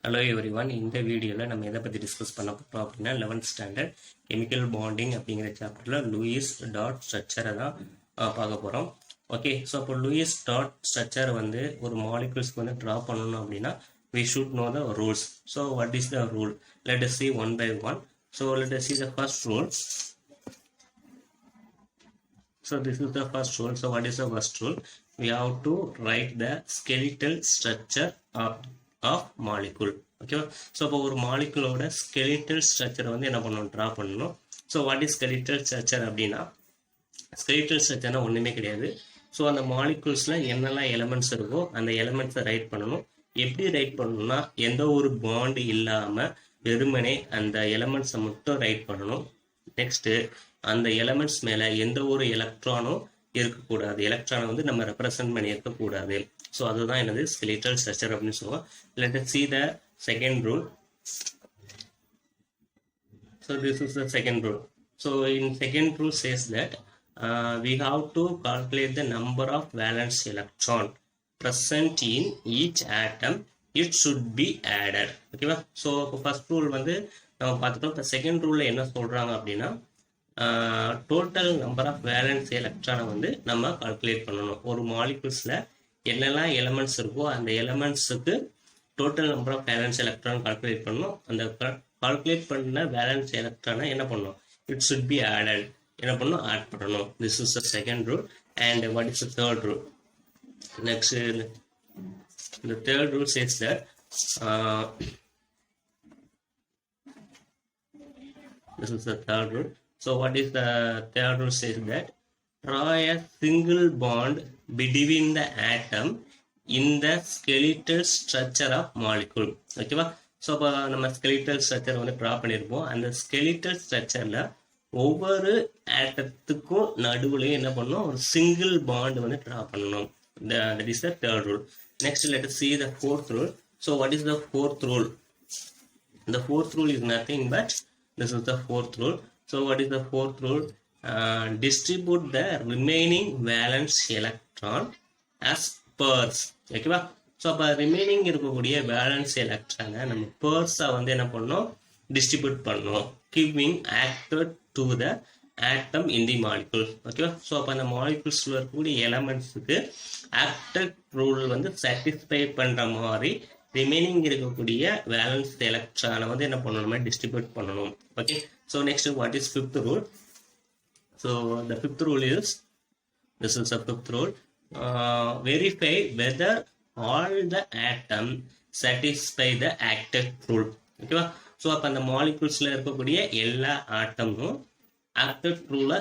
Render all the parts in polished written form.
Hello everyone, இந்த வீடியோவில் நம்ம எதை பற்றி டிஸ்கஸ் பண்ண போகிறோம் அப்படின்னா 11th ஸ்டாண்டர்ட் கெமிக்கல் பாண்டிங் அப்படிங்கிற சாப்டரில் லூயிஸ் டாட் ஸ்ட்ரக்சரை தான் பார்க்க போகிறோம். ஓகே, ஸோ அப்போ லூயிஸ் டாட் ஸ்ட்ரக்சர் வந்து ஒரு மாலிகுல்ஸ்க்கு வந்து ட்ரா பண்ணணும் அப்படின்னா we should know the rules. So what is the rule? Let us see one by one. So let us see the first rule. So this is the first rule. So what is the first rule? We have to write the skeletal structure of molecule. Okay, so இப்போ ஒரு மாலிகுலோட skeletal structure வந்து என்ன பண்ணணும், draw பண்ணணும். So what is skeletal structure அப்படின்னா, skeletal structure ஒன்றுமே கிடையாது. So அந்த மாலிகுல்ஸில் என்னெல்லாம் எலமெண்ட்ஸ் இருக்கோ அந்த எலமெண்ட்ஸை ரைட் பண்ணணும். எப்படி ரைட் பண்ணணும்னா, எந்த ஒரு பாண்டு இல்லாமல் வெறுமனே அந்த எலமெண்ட்ஸை மட்டும் ரைட் பண்ணணும். நெக்ஸ்ட்டு அந்த எலமெண்ட்ஸ் மேலே எந்த ஒரு எலக்ட்ரானும் இருக்கக்கூடாது. எலக்ட்ரானை வந்து நம்ம ரெப்ரசன்ட் பண்ணி இருக்கக்கூடாது. ஸோ அதுதான் என்னது skeletal structure அப்படின்னு சொல்லுவோம். Let us see the second rule. So this is the second rule. So in second rule says that we have to calculate the number of valence electron present in each atom. It should be added. ஓகேவா? So இப்போ first rule வந்து நம்ம பார்த்துட்டோம். இப்போ second ரூலில் என்ன சொல்கிறாங்க அப்படின்னா, total number of valence எலக்ட்ரானை வந்து நம்ம கால்குலேட் பண்ணணும். ஒரு மாலிகுல்ஸில் என்னெல்லாம் எலமெண்ட்ஸ் இருக்கோ அந்த எலமெண்ட்ஸுக்கு total number of valence electron calculate பண்ணணும். அந்த கால்குலேட் பண்ண வேலன்ஸ் எலக்ட்ரானை என்ன பண்ணணும், இட் சுட் பி ஆடட், என்ன பண்ணணும், ஆட் பண்ணணும். This is the second rule. And what is the third rule? Next the third rule says that this is the third rule. So what is the third rule says that draw a single bond between the atom in the skeletal structure of molecule. ஓகேவா? So இப்போ நம்ம skeletal structure வந்து draw பண்ணியிருப்போம். அந்த skeletal structureல ஒவ்வொரு ஆட்டத்துக்கும் நடுவுலையும் என்ன பண்ணணும், ஒரு சிங்கிள் பாண்ட் வந்து ட்ரா பண்ணணும். That is the third rule. Next, let us see the fourth rule. So what is the fourth rule? The fourth rule is nothing but this is the fourth rule. So what is the fourth rule? Distribute the remaining valence electron as pairs. Okay ba? So அப்போ remaining இருக்கக்கூடிய valence electron நம்ம pairs-ஆ வந்து என்ன பண்ணணும், distribute பண்ணணும், giving acted to the atom in the molecule. ஓகேவா? So அப்போ அந்த மாலிகுல்ஸில் இருக்கக்கூடிய எலமெண்ட்ஸுக்கு ஆக்டட் ரூல் வந்து சாட்டிஸ்ஃபை பண்ணுற மாதிரி ரிமைனிங் இருக்கக்கூடிய வேலன்ஸ் எலக்ட்ரானை வந்து என்ன பண்ணணும், டிஸ்ட்ரிபியூட் பண்ணணும். Okay, so next what is fifth rule? So the fifth rule is, this is the fifth rule, verify whether all the atom satisfy the octet rule. ஓகேவா? ஸோ அப்போ அந்த மாலிகுல்ஸில் இருக்கக்கூடிய எல்லா ஆட்டமும் ஆக்டட் ரூலை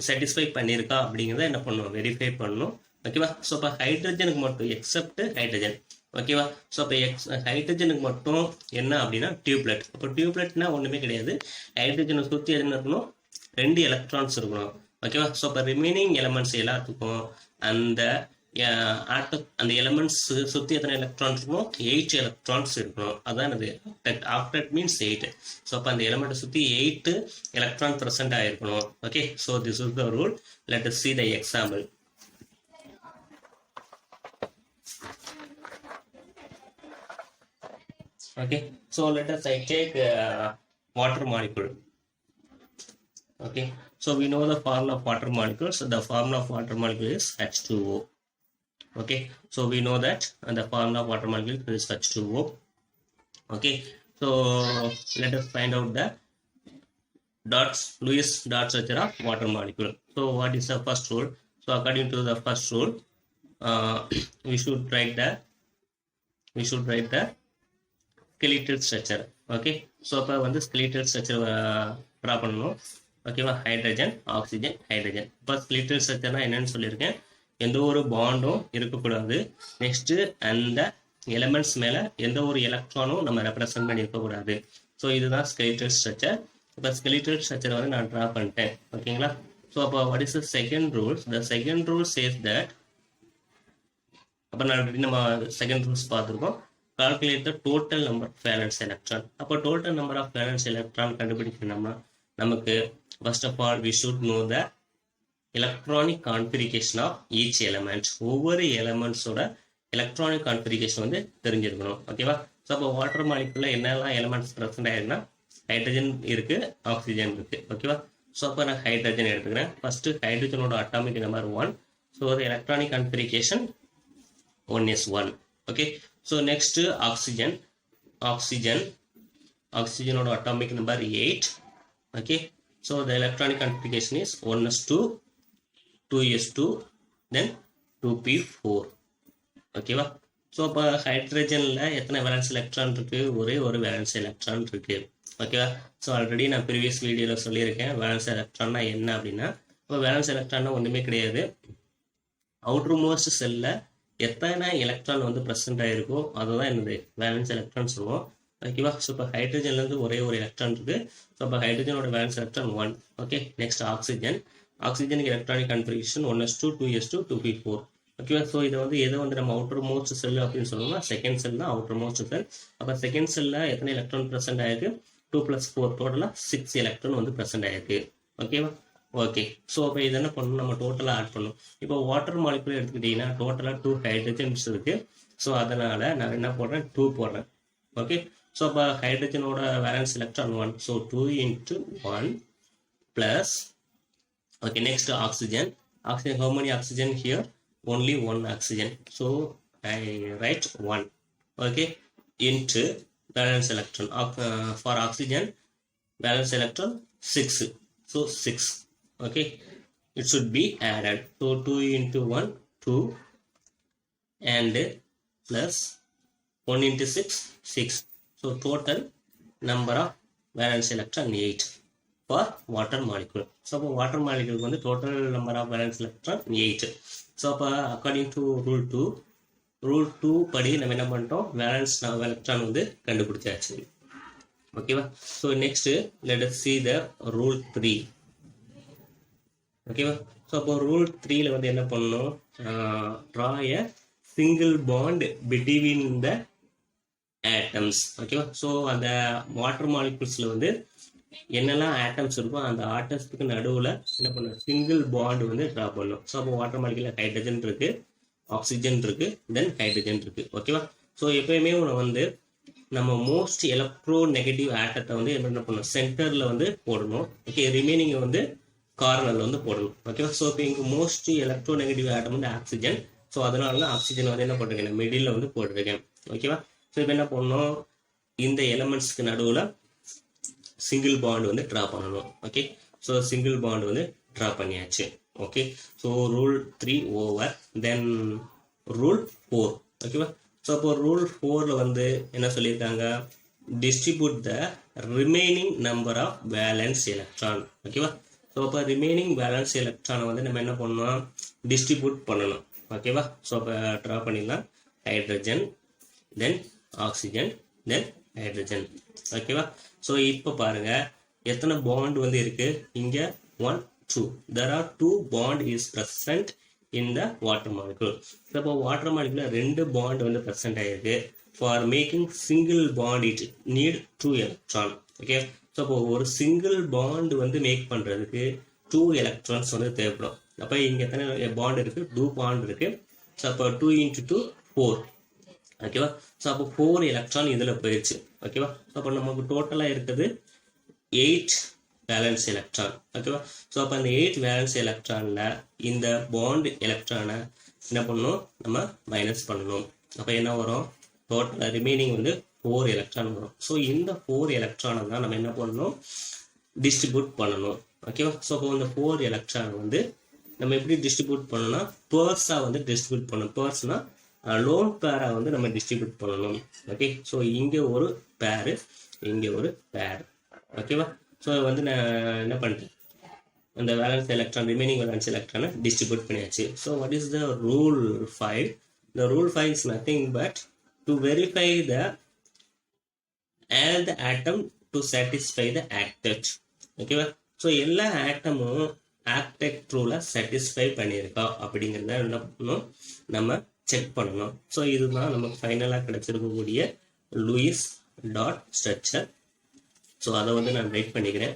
சாட்டிஸ்ஃபை பண்ணியிருக்கா அப்படிங்கிறத என்ன பண்ணணும், வெரிஃபை பண்ணணும். ஓகேவா? ஸோ இப்போ ஹைட்ரஜனுக்கு மட்டும் எக்ஸப்ட் ஹைட்ரஜன். ஓகேவா? ஸோ இப்போ ஹைட்ரஜனுக்கு மட்டும் என்ன அப்படின்னா டியூப்லெட். இப்போ டியூப்லெட்னா ஒன்றுமே கிடையாது, ஹைட்ரஜனை சுற்றி எதுன்னு இருக்கணும், 2 எலக்ட்ரான்ஸ் இருக்கணும். ஓகேவா? ஸோ இப்போ ரிமைனிங் எலமெண்ட்ஸ் எல்லாத்துக்கும் அந்த அந்த எலமெண்ட்ஸ் சுற்றி எத்தனை எலக்ட்ரான்ஸ் இருக்கணும், 8 எலக்ட்ரான்ஸ் இருக்கணும். அதான் அது ஆக்டட். Acted means 8. ஸோ அப்போ அந்த எலமெண்ட்டை சுற்றி 8 எலக்ட்ரான் ப்ரெசென்ட் ஆகிருக்கணும். Okay, so this is the rule. Let us see the example. Okay, so let us take water molecule. Okay, so we know the formula of water molecule. So the formula of water molecule is H2O. Okay, so we know that the formula of water molecule is H2O. Okay, so let us find out the Lewis dot structure of water molecule. So what is the first rule? So according to the first rule, we should write the skeletal structure. Okay, so அப்போ வந்து skeletal structure draw பண்ணணும். ஓகேவா? Hydrogen, oxygen, hydrogen. இப்போ skeletal structureனா என்னன்னு சொல்லியிருக்கேன், எந்த ஒரு பாண்டும் இருக்கக்கூடாது. நெக்ஸ்ட்டு அந்த எலமெண்ட்ஸ் மேலே எந்த ஒரு எலக்ட்ரானும் நம்ம ரெப்ரசன்ட் பண்ணி இருக்கக்கூடாது. ஸோ இதுதான் skeletal structure. இப்போ skeletal structure வந்து நான் ட்ரா பண்ணிட்டேன். ஓகேங்களா? ஸோ அப்போ what is the second rule? The second rule says that, அப்போ நம்ம செகண்ட் ரூல்ஸ் பார்த்துருக்கோம். Calculate the total number of valence electron. அப்போ total number of valence electron கண்டுபிடிக்கணும்னா நமக்கு first of all we should know the electronic configuration of each element. ஒவ்வொரு எலமெண்ட்ஸோட electronic configuration வந்து தெரிஞ்சிருக்கணும். ஓகேவா? ஸோ ஸோ அப்போ வாட்டர் மாலிகுலில் என்னெல்லாம் எலிமெண்ட்ஸ் ப்ரெசென்ட் ஆயிருக்குன்னா ஹைட்ரஜன் இருக்குது, ஆக்சிஜன் இருக்குது. ஓகேவா? ஸோ அப்போ நான் ஹைட்ரஜன் எடுத்துக்கிறேன். ஃபஸ்ட்டு ஹைட்ரஜனோட atomic number 1. So the electronic configuration 1 is 1. Okay, so next oxygenோட atomic number 8. Okay, so the electronic configuration is 1s2, 2s2, then 2p4. ஓகேவா? ஸோ இப்போ ஹைட்ரஜனில் எத்தனை வேலன்ஸ் எலக்ட்ரான் இருக்குது? ஒரே ஒரு வேலன்ஸ் எலக்ட்ரான் இருக்குது. ஓகேவா? ஸோ ஆல்ரெடி நான் ப்ரீவியஸ் வீடியோவில் சொல்லியிருக்கேன் வேலன்ஸ் எலக்ட்ரான்னா என்ன அப்படின்னா. இப்போ வேலன்ஸ் எலக்ட்ரான்னா ஒன்றுமே கிடையாது. அவுட்ரு மோஸ்ட் செல்லில் எத்தனை எலக்ட்ரான் வந்து ப்ரெசென்ட் ஆகிருக்கோ அதுதான் என்னது வேலன்ஸ் எலக்ட்ரான் சொல்லுவோம். ஓகேவா? ஸோ இப்போ ஹைட்ரஜன்லேருந்து ஒரே ஒரு எலக்ட்ரான் இருக்குது. ஸோ இப்போ ஹைட்ரஜனோட வேலன்ஸ் எலக்ட்ரான் 1. ஓகே, நெக்ஸ்ட் ஆக்சிஜனுக்கு electronic configuration 1s2, 2s2, 2p4. ஓகேவா? ஸோ இதை வந்து எதை வந்து நம்ம அவுட்டர் மோஸ்ட் செல் அப்படின்னு சொல்லணும்னா செகண்ட் செல் தான் அவுட்டர் மோஸ்ட் செல். அப்போ செகண்ட் செல்லில் எத்தனை எலக்ட்ரான் ப்ரெசென்ட் ஆகிருக்கு? 2 + 4 டோட்டலாக 6 எலக்ட்ரான் வந்து ப்ரெசென்ட் ஆகிருக்கு. ஓகேவா? ஓகே, ஸோ அப்போ இது என்ன பண்ணணும்? நம்ம டோட்டலாக ஆட் பண்ணணும். இப்போ வாட்டர் மாலிகுலர் எடுத்துக்கிட்டிங்கன்னா டோட்டலாக 2 ஹைட்ரஜன்ஸ் இருக்குது. ஸோ அதனால் நான் என்ன போடுறேன்? 2 போடுறேன். ஓகே, ஸோ அப்போ ஹைட்ரஜனோட valence electron 1. So 2 × 1 plus. Okay, next oxygen. How many oxygen here? Only 1 oxygen. So I write 1. Okay, into valence electron. For oxygen, valence electron 6. So 6. Okay, it should be added. So 2 × 1, 2, and plus 1 × 6, 6. So total number of valence electron 8 for water molecule. So water molecule வந்து total number of valence electron 8. So according to rule 2 படி நம்ம என்ன பண்ணிட்டோம்? Valence electron வந்து கண்டுபிடிச்சாச்சு. ஓகேவா? So next let us see the rule 3. ஓகேவா? So அப்போ ரூல் 3ல வந்து என்ன பண்ணணும்? draw a single bond between the atoms. ஓகேவா? ஸோ அந்த வாட்டர் மாலிகுல்ஸில் வந்து என்னெல்லாம் ஆட்டம்ஸ் இருக்கோ அந்த ஆட்டம்ஸுக்கு நடுவில் என்ன பண்ணணும்? சிங்கிள் பாண்ட் வந்து ட்ரா பண்ணணும். ஸோ அப்போ வாட்டர் மாலிகுலில் ஹைட்ரஜன் இருக்குது, ஆக்சிஜன் இருக்குது, தென் ஹைட்ரஜன் இருக்குது. ஓகேவா? ஸோ எப்பயுமே வந்து நம்ம மோஸ்ட் எலக்ட்ரோ நெகட்டிவ் ஆட்டத்தை வந்து என்ன பண்ணணும்? சென்டரில் வந்து போடணும். ஓகே, ரிமைனிங்கை வந்து கார்னரில் வந்து போடணும். ஓகேவா? ஸோ இப்போ இங்கே மோஸ்ட் எலக்ட்ரோ நெகட்டிவ் ஆட்டம் வந்து ஆக்சிஜன். ஸோ அதனால தான் ஆக்சிஜன் வந்து என்ன போட்டிருக்கேன்? மிடில் வந்து போட்டிருக்கேன். ஓகேவா? ஸோ இப்போ என்ன பண்ணணும்? இந்த எலமெண்ட்ஸ்க்கு நடுவில் சிங்கிள் பாண்ட் வந்து ட்ரா பண்ணணும். ஓகே, ஸோ சிங்கிள் பாண்ட் வந்து ட்ரா பண்ணியாச்சு. Okay, so rule 3 over. Then rule 4. ஓகேவா? ஸோ அப்போ ரூல் 4ல் வந்து என்ன சொல்லியிருக்காங்க? Distribute the remaining number of valence electron. ஓகேவா? ஸோ அப்போ ரிமைனிங் வேலன்ஸ் எலக்ட்ரானை வந்து நம்ம என்ன பண்ணணும்? டிஸ்ட்ரிபியூட் பண்ணணும். ஓகேவா? ஸோ அப்போ ட்ரா பண்ணிடலாம். ஹைட்ரஜன், தென் ஆக்சிஜன், தென் ஹைட்ரஜன். ஓகேவா? ஸோ இப்போ பாருங்க எத்தனை பாண்ட் வந்து இருக்கு இங்க? 1, 2. There are 2 bond is present in the water molecule. So இப்போ வாட்டர் மாலிகுல 2 பாண்ட் வந்து present ஆயிருக்கு. For making single bond it need 2 electron. Okay, so இப்போ ஒரு சிங்கிள் பாண்ட் வந்து மேக் பண்றதுக்கு 2 எலக்ட்ரான்ஸ் வந்து தேவைப்படும். அப்போ இங்க எத்தனை பாண்ட் இருக்கு? 2 பாண்ட் இருக்கு. ஸோ அப்போ 2 × 2 4. ஓகேவா? ஸோ அப்போ 4 எலக்ட்ரான் இதில் போயிடுச்சு. ஓகேவா? அப்போ நமக்கு டோட்டலாக இருக்குது 8 வேலன்ஸ் எலக்ட்ரான். ஓகேவா? ஸோ அப்போ அந்த 8 வேலன்ஸ் எலக்ட்ரானில் இந்த பாண்ட் எலக்ட்ரானை என்ன பண்ணணும்? நம்ம மைனஸ் பண்ணணும். அப்போ என்ன வரும்? டோட்டல் ரிமைனிங் வந்து 4 எலக்ட்ரான் வரும். ஸோ இந்த 4 எலக்ட்ரானை தான் நம்ம என்ன பண்ணணும்? டிஸ்ட்ரிபியூட் பண்ணணும். ஓகேவா? ஸோ அப்போ இந்த 4 எலக்ட்ரான் வந்து நம்ம எப்படி டிஸ்ட்ரிபியூட் பண்ணணும்னா பேர்ஸாக வந்து டிஸ்ட்ரிபியூட் பண்ணணும். பேர்ஸ்னா லோன் பேரை வந்து நம்ம டிஸ்ட்ரிபியூட் பண்ணணும். ஓகே, ஸோ இங்கே ஒரு பேரு, இங்கே ஒரு பேர். ஓகேவா? ஸோ வந்து நான் என்ன பண்ணிட்டேன்? அந்த வேலன்ஸ் எலக்ட்ரான் ரிமைனிங் வேலன்ஸ் எலக்ட்ரானை டிஸ்ட்ரிபியூட் பண்ணியாச்சு. So what is the rule 5? The rule 5 is nothing but to verify all the atom to satisfy the octet. ஓகேவா? ஸோ எல்லா ஆட்டமும் ஆக்டெக்ட் ரூலை சாட்டிஸ்ஃபை பண்ணியிருக்கா அப்படிங்கிறத என்ன பண்ணணும்? நம்ம செக் பண்ணணும். ஸோ இதுதான் நமக்கு ஃபைனலாக கிடைச்சிருக்கக்கூடிய லூயிஸ் டாட் ஸ்ட்ரக்சர். ஸோ அதை வந்து நான் ரைட் பண்ணிக்கிறேன்.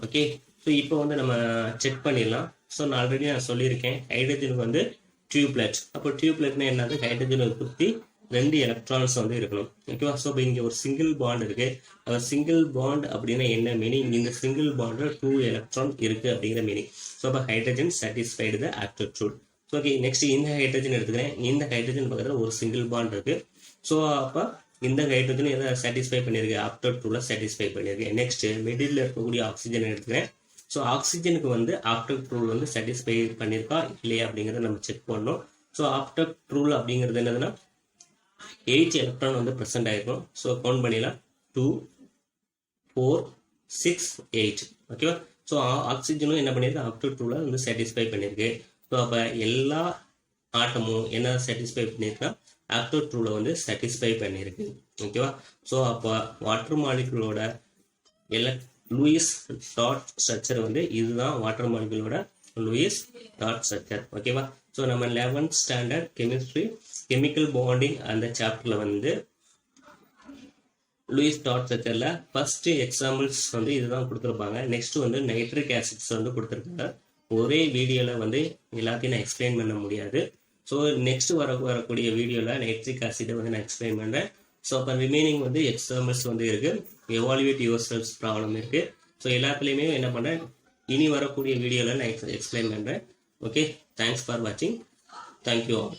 ஓகே, ஸோ இப்போ வந்து நம்ம செக் பண்ணிடலாம். ஸோ நான் ஆல்ரெடி நான் சொல்லியிருக்கேன் ஹைட்ரஜனுக்கு வந்து டியூப்லெட். அப்போ டியூப்லெட்னா என்னது? ஹைட்ரஜனை சுற்றி 2 எலக்ட்ரான்ஸ் வந்து இருக்கணும். ஓகேவா? ஸோ இப்போ இங்கே ஒரு சிங்கிள் பாண்ட் இருக்கு. அந்த சிங்கிள் பாண்ட் அப்படின்னா என்ன மீனிங்? இந்த சிங்கிள் பாண்டில் 2 எலக்ட்ரான் இருக்கு அப்படிங்கிற மீனிங். ஸோ அப்போ ஹைட்ரஜன் சாட்டிஸ்ஃபைடு த after rule. So okay, next இந்த ஹைட்ரஜன் எடுத்துக்கிறேன். இந்த ஹைட்ரஜன் பக்கத்தில் ஒரு சிங்கிள் பாண்ட் இருக்கு. ஸோ அப்போ இந்த ஹைட்ரஜன் எதை சாட்டிஸ்ஃபை பண்ணியிருக்கு? ஆஃப்டர் ரூலை சாட்டிஸ்ஃபை பண்ணியிருக்கு. நெக்ஸ்ட் மிடில் இருக்கக்கூடிய ஆக்சிஜன் எடுத்துக்கிறேன். ஸோ ஆக்சிஜனுக்கு வந்து ஆஃப்டர் ரூல் வந்து சாட்டிஸ்ஃபை பண்ணியிருக்கா இல்லையா அப்படிங்கிறத நம்ம செக் பண்ணணும். ஸோ ஆஃப்டர் ரூல் அப்படிங்கிறது என்னதுன்னா 8 எலக்ட்ரான் வந்து ப்ரெசென்ட் ஆயிருக்கும். ஸோ கவுண்ட் பண்ணிடலாம். 2 4 6 8. ஓகேவா? ஸோ ஆக்சிஜனும் என்ன பண்ணியிருக்கு? ஆஃப்டர் ரூலை வந்து சாட்டிஸ்ஃபை பண்ணியிருக்கு. ஸோ அப்போ எல்லா ஆட்டமும் என்ன சாட்டிஸ்ஃபை பண்ணியிருக்கா? ஆஃப்டர் ரூலை வந்து சாட்டிஸ்ஃபை பண்ணியிருக்கு. ஓகேவா? ஸோ அப்போ வாட்டர் மாலிகுலோட லூயிஸ் டாட் ஸ்ட்ரக்சர் வந்து இதுதான் வாட்டர் மாலிகுலோட லூயிஸ் டாட் ஸ்ட்ரக்சர். ஓகேவா? ஸோ நம்ம 11th standard chemistry chemical bonding அந்த சாப்டரில் வந்து லூயிஸ் டாட் ஸ்ட்ரக்சரில் ஃபர்ஸ்ட் எக்ஸாம்பிள்ஸ் வந்து இதுதான் கொடுத்துருப்பாங்க. நெக்ஸ்ட் வந்து நைட்ரிக் ஆசிட்ஸ் வந்து கொடுத்துருக்காங்க. ஒரே வீடியோவில் வந்து எல்லாத்தையும் நான் எக்ஸ்பிளைன் பண்ண முடியாது. ஸோ நெக்ஸ்ட் வரக்கூடிய வீடியோவில் நைட்ரிக் ஆசிடை வந்து நான் எக்ஸ்பிளைன் பண்ணுறேன். ஸோ அப்போ ரிமைனிங் வந்து எக்ஸாம்பிள்ஸ் வந்து இருக்குது. எவாலுவேட் யுவர் செல்ஸ் ப்ராப்ளம் இருக்குது. ஸோ எல்லாத்துலேயுமே என்ன பண்ணுறேன், இனி வரக்கூடிய வீடியோவில் நான் எக்ஸ்பிளைன் பண்ணுறேன். ஓகே, தேங்க்ஸ் ஃபார் வாட்சிங். Thank you all.